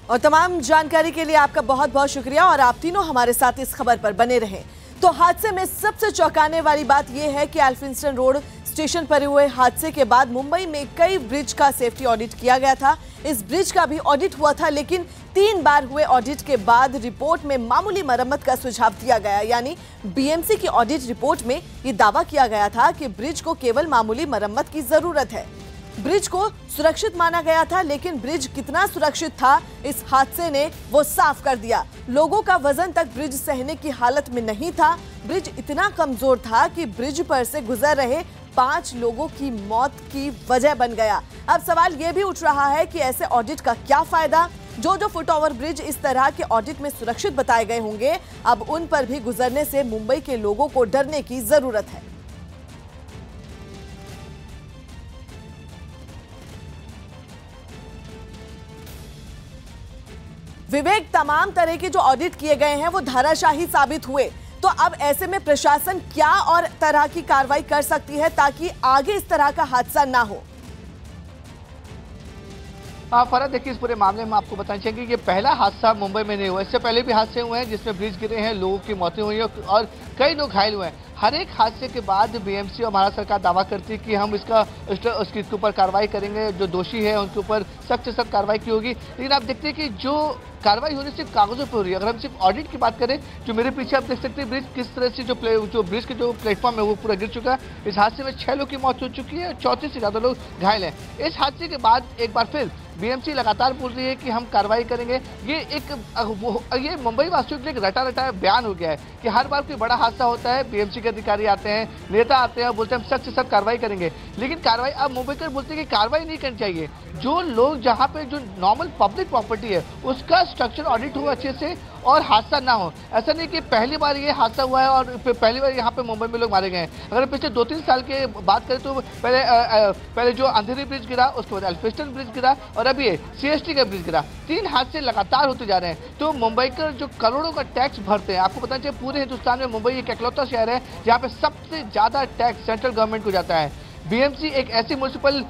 और तमाम जानकारी के लिए आपका बहुत बहुत शुक्रिया और आप तीनों हमारे साथ इस खबर पर बने रहें। तो हादसे में सबसे चौंकाने वाली बात यह है कि एल्फिंस्टन रोड स्टेशन पर हुए हादसे के बाद मुंबई में कई ब्रिज का सेफ्टी ऑडिट किया गया था। इस ब्रिज का भी ऑडिट हुआ था, लेकिन 3 बार हुए ऑडिट के बाद रिपोर्ट में मामूली मरम्मत का सुझाव दिया गया। यानी बीएमसी की ऑडिट रिपोर्ट में यह दावा किया गया था कि ब्रिज को केवल मामूली मरम्मत की जरूरत है। ब्रिज को सुरक्षित माना गया था, लेकिन ब्रिज कितना सुरक्षित था इस हादसे ने वो साफ कर दिया। लोगों का वजन तक ब्रिज सहने की हालत में नहीं था। ब्रिज इतना कमजोर था कि ब्रिज पर से गुजर रहे 5 लोगों की मौत की वजह बन गया। अब सवाल यह भी उठ रहा है कि ऐसे ऑडिट का क्या फायदा। जो फुट ओवर ब्रिज इस तरह के ऑडिट में सुरक्षित बताए गए होंगे, अब उन पर भी गुजरने से मुंबई के लोगों को डरने की जरूरत है। विवेक, तमाम तरह के जो ऑडिट किए गए हैं वो धाराशाही साबित हुए, तो अब ऐसे में प्रशासन क्या और तरह की कार्रवाई कर सकती है ताकि आगे इस तरह का हादसा ना हो? फरहत, देखिए इस पूरे मामले में आपको बताना चाहिए कि ये पहला हादसा मुंबई में नहीं हुआ। इससे पहले भी हादसे हुए हैं जिसमें ब्रिज गिरे हैं, लोगों की मौतें हुई हैं और कई लोग घायल हुए हैं। हर एक हादसे के बाद बीएमसी और महाराष्ट्र सरकार दावा करती है कि हम उसके ऊपर कार्रवाई करेंगे, जो दोषी है उनके ऊपर सख्त से सख्त कार्रवाई की होगी। लेकिन आप देखते हैं कि जो कार्रवाई हो रही सिर्फ कागजों पर हो रही है। अगर हम सिर्फ ऑडिट की बात करें, जो मेरे पीछे आप देख सकते हैं ब्रिज किस तरह से जो ब्रिज के जो प्लेटफॉर्म है वो पूरा गिर चुका है। इस हादसे में 6 लोग की मौत हो चुकी है और 34 से ज्यादा लोग घायल हैं। इस हादसे के बाद एक बार फिर बीएमसी लगातार बोल रही है कि हम कार्रवाई करेंगे। ये मुंबई वासियों के लिए एक रटा रटा बयान हो गया है कि हर बार कोई बड़ा हादसा होता है, बीएमसी के अधिकारी आते हैं, नेता आते हैं, बोलते हैं हम सख्त से सख्त कार्रवाई करेंगे। लेकिन कार्रवाई अब मुंबईकर बोलते हैं कि कार्रवाई नहीं करनी चाहिए। जो लोग जहां पे जो नॉर्मल पब्लिक प्रॉपर्टी है उसका स्ट्रक्चर ऑडिट हो अच्छे से और हादसा ना हो। ऐसा नहीं कि पहली बार ये हादसा हुआ है और पहली बार यहाँ पे मुंबई में लोग मारे गए हैं। अगर पिछले 2-3 साल के बात करें तो पहले जो अंधेरी ब्रिज गिरा, उसके बाद एल्फिंस्टन ब्रिज गिरा और अभी सीएसटी का ब्रिज गिरा। 3 हादसे लगातार होते जा रहे हैं। तो मुंबईकर जो करोड़ों का टैक्स भरते हैं, आपको पता चाहिए पूरे हिंदुस्तान में मुंबई एक इकलौता शहर है जहाँ पे सबसे ज्यादा टैक्स सेंट्रल गवर्नमेंट को जाता है। बीएमसी एक ऐसी म्युनिसिपल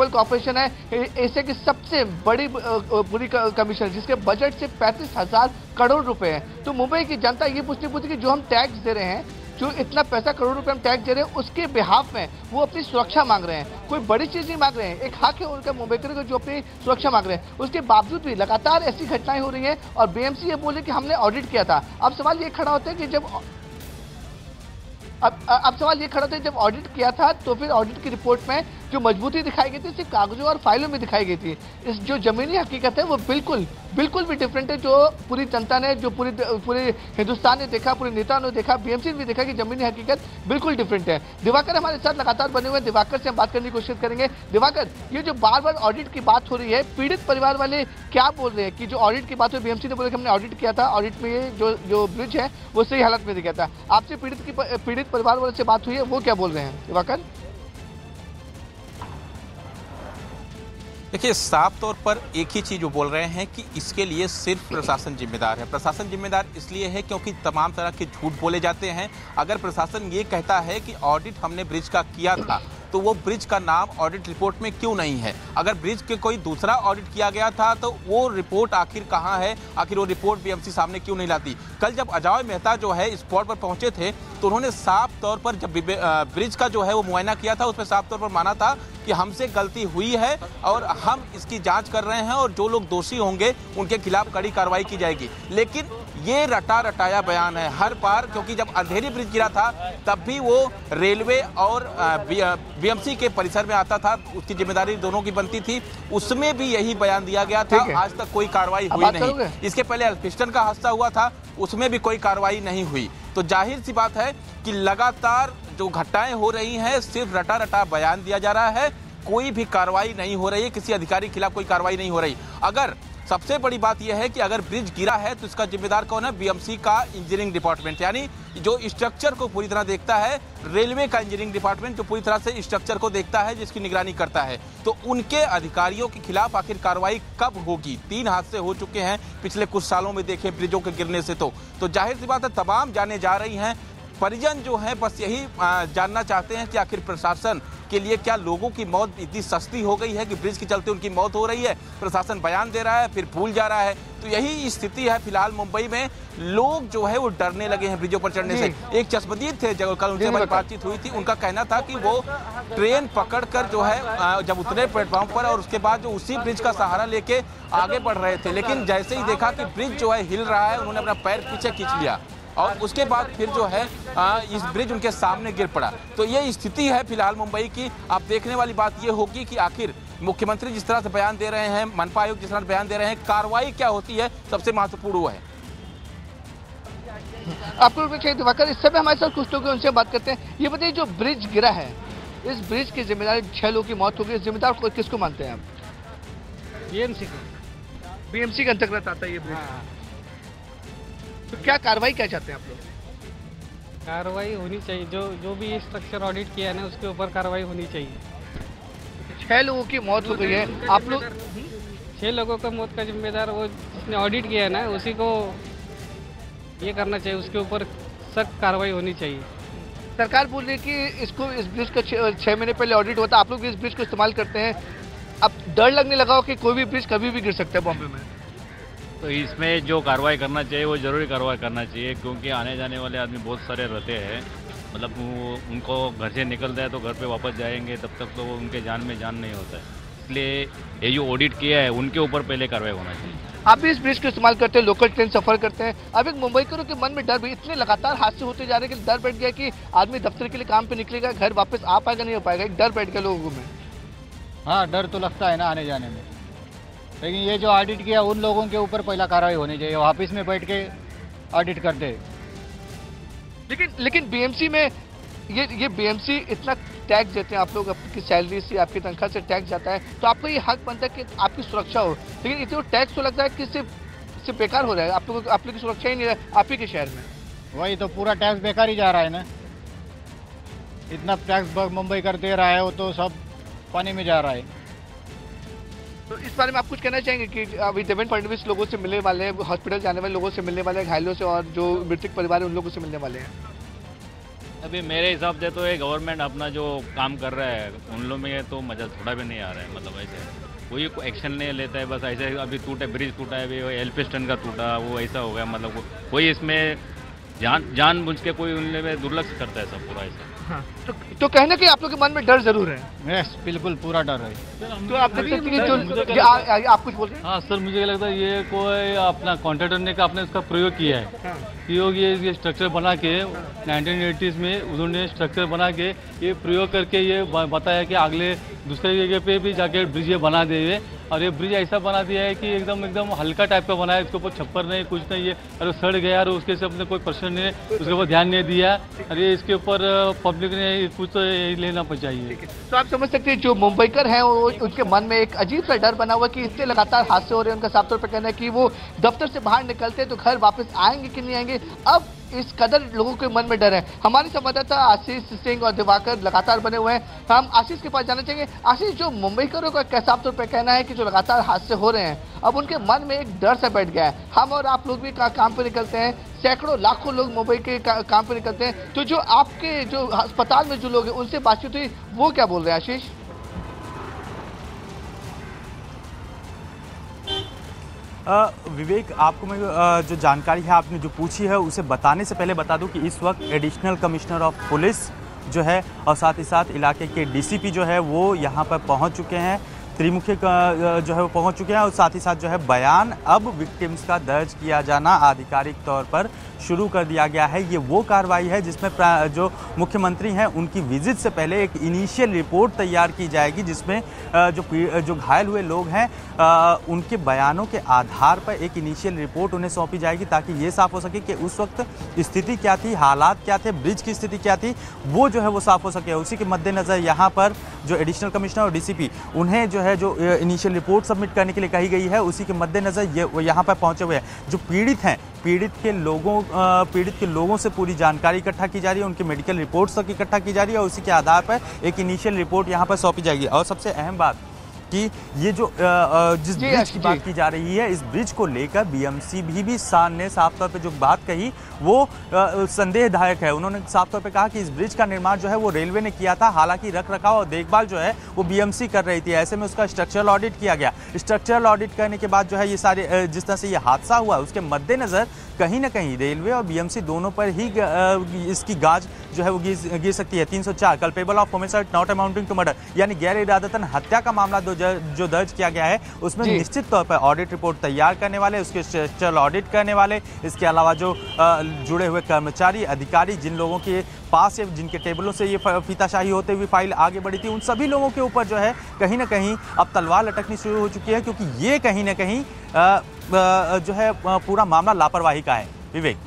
कॉर्पोरेशन है एशिया की सबसे बड़ी पूरी कमीशन जिसके बजट से 35,000 करोड़ रुपए हैं। तो मुंबई की जनता ये पूछती कि जो हम टैक्स दे रहे हैं, जो इतना पैसा करोड़ रुपए हम टैक्स दे रहे हैं, उसके बिहाफ में वो अपनी सुरक्षा मांग रहे हैं। कोई बड़ी चीज नहीं मांग रहे हैं, एक हक है उनका मुंबईकर को जो अपनी सुरक्षा मांग रहे हैं। उसके बावजूद भी लगातार ऐसी घटनाएं हो रही हैं और बीएमसी ये बोले कि हमने ऑडिट किया था। अब सवाल ये खड़ा होता है कि अब सवाल ये खड़ा होता है जब ऑडिट किया था तो फिर ऑडिट की रिपोर्ट में जो मजबूती दिखाई गई थी सिर्फ कागजों और फाइलों में दिखाई गई थी। इस जो जमीनी हकीकत है वो बिल्कुल भी डिफरेंट है। जो पूरी जनता ने, जो पूरे हिंदुस्तान ने देखा, पूरे नेताओं ने देखा, बीएमसी ने भी देखा कि जमीनी हकीकत बिल्कुल डिफरेंट है। दिवाकर हमारे साथ लगातार बने हुए हैं, दिवाकर से हम बात करने की कोशिश करेंगे। दिवाकर, ये जो बार ऑडिट की बात हो रही है, पीड़ित परिवार वाले क्या बोल रहे हैं कि जो ऑडिट की बात हुई, बीएमसी ने बोला कि हमने ऑडिट किया था, ऑडिट में ये जो ब्रिज है वो सही हालत में दिखा था। आपसे पीड़ित परिवार वाले से बात हुई है, वो क्या बोल रहे हैं दिवाकर? देखिए, साफ तौर पर एक ही चीज वो बोल रहे हैं कि इसके लिए सिर्फ प्रशासन जिम्मेदार है। प्रशासन जिम्मेदार इसलिए है क्योंकि तमाम तरह के झूठ बोले जाते हैं। अगर प्रशासन ये कहता है कि ऑडिट हमने ब्रिज का किया था, तो वो ब्रिज का नाम ऑडिट रिपोर्ट में क्यों नहीं है? अगर ब्रिज के कोई दूसरा ऑडिट किया गया था तो वो रिपोर्ट आखिर कहाँ है? आखिर वो रिपोर्ट बीएमसी सामने क्यों नहीं लाती? कल जब अजय मेहता जो है स्पॉट पर पहुंचे थे तो उन्होंने साफ तौर पर जब ब्रिज का जो है वो मुआयना किया था, उसमें साफ तौर पर माना था कि हमसे गलती हुई है और हम इसकी जांच कर रहे हैं और जो लोग दोषी होंगे उनके खिलाफ कड़ी कार्रवाई की जाएगी। लेकिन ये रटाया बयान है हर बार, क्योंकि जब अंधेरी ब्रिज गिरा था तब भी वो रेलवे और बीएमसी के परिसर में आता था, उसकी जिम्मेदारी दोनों की बनती थी। उसमें भी यही बयान दिया गया था। आज तक कोई कार्रवाई हुई नहीं। इसके पहले एल्फिंस्टन का हादसा हुआ था, उसमें भी कोई कार्रवाई नहीं हुई। तो जाहिर सी बात है कि लगातार जो घटनाएं हो रही हैं सिर्फ रटा बयान दिया जा रहा है, कोई भी कार्रवाई नहीं हो रही है, किसी अधिकारी के खिलाफ कोई कार्रवाई नहीं हो रही। अगर सबसे बड़ी बात यह है कि अगर ब्रिज गिरा है तो इसका जिम्मेदार कौन है? बीएमसी का इंजीनियरिंग डिपार्टमेंट, यानी जो स्ट्रक्चर को पूरी तरह देखता है, रेलवे का इंजीनियरिंग डिपार्टमेंट जो पूरी तरह से स्ट्रक्चर को देखता है, जिसकी निगरानी करता है। तो उनके अधिकारियों के खिलाफ आखिर कार्रवाई कब होगी? 3 हादसे हो चुके हैं पिछले कुछ सालों में, देखें ब्रिजों के गिरने से। तो जाहिर सी बात है तमाम जाने जा रही हैं। परिजन जो हैं बस यही जानना चाहते हैं कि आखिर प्रशासन इसके लिए क्या लोगों की मौत इतनी सस्ती हो गई है कि ब्रिज के चलते उनकी मौत हो रही है? प्रशासन बयान दे रहा है फिर भूल जा रहा है। तो यही स्थिति है फिलहाल मुंबई में। लोग जो है वो डरने लगे हैं ब्रिजों पर चढ़ने से। एक चश्मदीद थे, जब कल उनसे हमारी बातचीत हुई थी, उनका कहना था कि वो ट्रेन पकड़कर जो है जब उतरे प्लेटफॉर्म पर और उसके बाद जो उसी ब्रिज का सहारा लेके आगे बढ़ रहे थे, लेकिन जैसे ही देखा कि ब्रिज जो है हिल रहा है, उन्होंने अपना पैर पीछे खींच लिया और उसके बाद फिर जो है इस ब्रिज उनके सामने गिर पड़ा। तो ये स्थिति है फिलहाल मुंबई की। अब देखने वाली बात ये होगी कि आखिर मुख्यमंत्री जिस तरह से बयान दे रहे हैं, मनपा आयुक्त जिस तरह से बयान दे रहे हैं, कार्रवाई क्या होती है, सबसे महत्वपूर्ण वो है। आपको दिवाकर, इस समय हमारे साथ कुछ लोग उनसे बात करते हैं। ये बताइए, जो ब्रिज गिरा है, इस ब्रिज की जिम्मेदारी 6 लोगों की मौत हो गई, जिम्मेदार किसको मानते हैं आप? बीएमसी के अंतर्गत आता है ये ब्रिज। तो क्या कार्रवाई क्या चाहते हैं आप लोग? कार्रवाई होनी चाहिए, जो भी स्ट्रक्चर ऑडिट किया है ना, उसके ऊपर कार्रवाई होनी चाहिए। 6 लोगों की मौत हो गई है, आप लोग 6 लोगों का मौत का जिम्मेदार वो जिसने ऑडिट किया है ना, उसी को ये करना चाहिए, उसके ऊपर सख्त कार्रवाई होनी चाहिए। सरकार बोल रही है कि इसको इस ब्रिज का 6 महीने पहले ऑडिट हुआ था, आप लोग भी इस ब्रिज को इस्तेमाल करते हैं, अब डर लगने लगा हो कि कोई भी ब्रिज कभी भी गिर सकता है बॉम्बे में? तो इसमें जो कार्रवाई करना चाहिए वो जरूरी कार्रवाई करना चाहिए, क्योंकि आने जाने वाले आदमी बहुत सारे रहते हैं। मतलब वो उनको घर से निकलता है तो घर पे वापस जाएंगे, तब तक तो वो उनके जान में जान नहीं होता है। इसलिए ये जो ऑडिट किया है उनके ऊपर पहले कार्रवाई होना चाहिए। आप भी इस ब्रिज को इस्तेमाल करते हैं, लोकल ट्रेन सफर करते हैं, अब एक मुंबईकरों के मन में डर भी, इतने लगातार हादसे होते जा रहे हैं कि डर बैठ गया कि आदमी दफ्तर के लिए काम पे निकलेगा, घर वापस आ पाएगा नहीं हो पाएगा, एक डर बैठ गया लोगों में। हाँ, डर तो लगता है ना आने जाने में, लेकिन ये जो ऑडिट किया उन लोगों के ऊपर पहला कार्रवाई होनी चाहिए, ऑफिस में बैठ के ऑडिट करते। लेकिन बीएमसी में ये बीएमसी इतना टैक्स देते हैं, आप लोग आपकी सैलरी से, आपकी तनख्वाह से टैक्स जाता है, तो आपको ये हक बनता है कि आपकी सुरक्षा हो, लेकिन इतना टैक्स तो लगता है कि सिर्फ बेकार हो रहा है, आप लोग की सुरक्षा ही नहीं है आप ही के शहर में। वही तो, पूरा टैक्स बेकार ही जा रहा है ना, इतना टैक्स मुंबई कर दे रहा है, वो तो सब पानी में जा रहा है। तो इस बारे में आप कुछ कहना चाहेंगे कि अभी देवेंद्र फडणवीस लोगों से मिलने वाले हैं, हॉस्पिटल जाने वाले लोगों से मिलने वाले हैं, घायलों से और जो मृतक परिवार है उन लोगों से मिलने वाले हैं? अभी मेरे हिसाब से तो ये गवर्नमेंट अपना जो काम कर रहा है उन लोगों में तो मजा थोड़ा भी नहीं आ रहा है। मतलब ऐसे कोई एक्शन नहीं लेता है, बस ऐसे अभी ब्रिज टूटा है, अभी एल्फिस्टन का टूटा, वो ऐसा हो गया। मतलब कोई इसमें जान बुझ के कोई उनमें में दुर्लक्ष्य करता है सब पूरा ऐसा। हाँ। तो कहना कि आप लोग के मन में डर जरूर है? यस, बिल्कुल पूरा डर है। तो आप आप कुछ बोल रहे हैं? हाँ सर, मुझे लगता है ये कोई अपना कॉन्ट्रैक्टर ने आपने इसका प्रयोग किया है। हाँ। प्रयोग ये स्ट्रक्चर बना के 1980s में उन्होंने स्ट्रक्चर बना के ये प्रयोग करके ये बताया कि अगले दूसरे जगह पे भी जाके ब्रिज ये बना देंगे, और ये ब्रिज ऐसा बना दिया है कि एकदम हल्का टाइप का बना है, इसके ऊपर छप्पर नहीं कुछ नहीं, ये अरे सड़ गया और उसके से अपने कोई प्रश्न नहीं, उसके ऊपर ध्यान नहीं दिया, अरे इसके ऊपर पब्लिक ने कुछ तो लेना चाहिए। तो आप समझ सकते हैं जो मुंबईकर हैं वो उनके मन में एक अजीब सा डर बना हुआ कि इतने लगातार हादसे हो रहे हैं, उनका साफ तौर पर कहना है कि वो दफ्तर से बाहर निकलते हैं तो घर वापस आएंगे कि नहीं आएंगे, अब इस कदर लोगों के मन में डर है। हमारे संवाददाता आशीष सिंह और दिवाकर लगातार बने हुए हैं, हम आशीष के पास जाना चाहेंगे। आशीष, जो मुंबईकरों का साफ तौर पर कहना है कि जो लगातार हादसे हो रहे हैं, अब उनके मन में एक डर सा बैठ गया है। हम और आप लोग भी काम पे निकलते हैं, सैकड़ों लाखों लोग मुंबई के काम पे निकलते हैं, तो जो आपके जो अस्पताल में जो लोग हैं उनसे बातचीत हुई, वो क्या बोल रहे हैं आशीष? विवेक, आपको मैं जो जानकारी है आपने जो पूछी है उसे बताने से पहले बता दूं कि इस वक्त एडिशनल कमिश्नर ऑफ पुलिस जो है और साथ ही साथ इलाके के डीसीपी जो है वो यहाँ पर पहुँच चुके हैं, त्रिमुखी जो है वो पहुँच चुके हैं, और साथ ही साथ जो है बयान अब विक्टिम्स का दर्ज किया जाना आधिकारिक तौर पर शुरू कर दिया गया है। ये वो कार्रवाई है जिसमें जो मुख्यमंत्री हैं उनकी विजिट से पहले एक इनिशियल रिपोर्ट तैयार की जाएगी, जिसमें जो घायल हुए लोग हैं उनके बयानों के आधार पर एक इनिशियल रिपोर्ट उन्हें सौंपी जाएगी, ताकि ये साफ हो सके कि उस वक्त स्थिति क्या थी, हालात क्या थे, ब्रिज की स्थिति क्या थी, वो जो है वो साफ हो सके। उसी के मद्देनज़र यहाँ पर जो एडिशनल कमिश्नर और डीसीपी उन्हें जो है जो इनिशियल रिपोर्ट सबमिट करने के लिए कही गई है, उसी के मद्देनज़र ये यहाँ पर पहुँचे हुए हैं। जो पीड़ित हैं, पीड़ित के लोगों से पूरी जानकारी इकट्ठा की जा रही है, उनकी मेडिकल रिपोर्ट्स तक इकट्ठा की जा रही है, और उसी के आधार पर एक इनिशियल रिपोर्ट यहाँ पर सौंपी जाएगी। और सबसे अहम बात कि ये जो जिस ब्रिज की बात की जा रही है, इस ब्रिज को लेकर बीएमसी भी ने साफ तौर पे जो बात कही वो संदेहदायक है। उन्होंने साफ तौर पे कहा कि इस ब्रिज का निर्माण जो है वो रेलवे ने किया था, हालांकि रख रखाव और देखभाल जो है वो बीएमसी कर रही थी। ऐसे में उसका स्ट्रक्चरल ऑडिट किया गया। स्ट्रक्चरल ऑडिट करने के बाद जो है ये सारे जिस तरह से ये हादसा हुआ, उसके मद्देनजर कहीं ना कहीं रेलवे और बीएमसी दोनों पर ही इसकी गाज जो है वो गिर सकती है। 304 culpable of homicide not amounting to murder, यानी गैर इरादतन हत्या का मामला जो दर्ज किया गया है, उसमें निश्चित तौर पर ऑडिट रिपोर्ट तैयार करने वाले, उसके स्ट्रक्चरल ऑडिट करने वाले, इसके अलावा जो जुड़े हुए कर्मचारी अधिकारी, जिन लोगों के पास से जिनके टेबलों से ये फीताशाही होते हुए फाइल आगे बढ़ी थी, उन सभी लोगों के ऊपर जो है कहीं ना कहीं अब तलवार लटकनी शुरू हो चुकी है, क्योंकि ये कहीं ना कहीं जो है पूरा मामला लापरवाही का है। विवेक,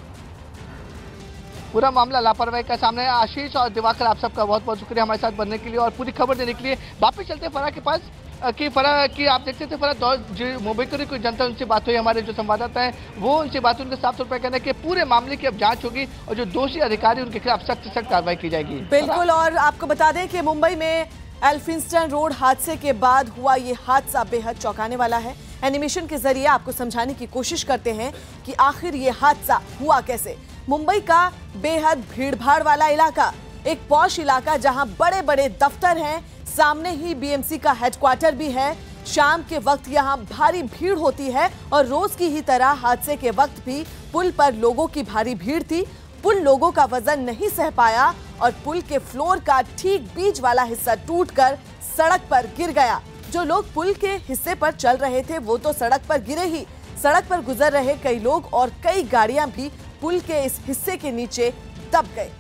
पूरा मामला लापरवाही का सामने है। आशीष और दिवाकर, आप सबका बहुत बहुत शुक्रिया हमारे साथ बनने के लिए और पूरी खबर देने के लिए। वापस चलते फराह के पास कि फराह की आप देखते थे, फराह जो मुंबई की कोई जनता, उनसे बात हुई, हमारे जो संवाददाता हैं वो उनसे बात हुई, उनका साफ तौर पर कहना है कि पूरे मामले की अब जांच होगी और जो दोषी अधिकारी उनके खिलाफ सख्त से सख्त कार्रवाई की जाएगी। बिल्कुल, और आपको बता दें कि मुंबई में एल्फिंस्टन रोड हादसे के बाद हुआ ये हादसा बेहद चौंकाने वाला है। एनिमेशन के जरिए आपको समझाने की कोशिश करते हैं कि आखिर ये हादसा हुआ कैसे। मुंबई का बेहद भीड़भाड़ वाला इलाका, एक पॉश इलाका जहां बड़े बड़े दफ्तर हैं, सामने ही बीएमसी का हेडक्वार्टर भी है। शाम के वक्त यहां भारी भीड़ होती है और रोज की ही तरह हादसे के वक्त भी पुल पर लोगों की भारी भीड़ थी। पुल लोगों का वजन नहीं सह पाया और पुल के फ्लोर का ठीक बीच वाला हिस्सा टूटकर सड़क पर गिर गया। जो लोग पुल के हिस्से पर चल रहे थे वो तो सड़क पर गिरे ही, सड़क पर गुजर रहे कई लोग और कई गाड़ियां भी पुल के इस हिस्से के नीचे दब गए।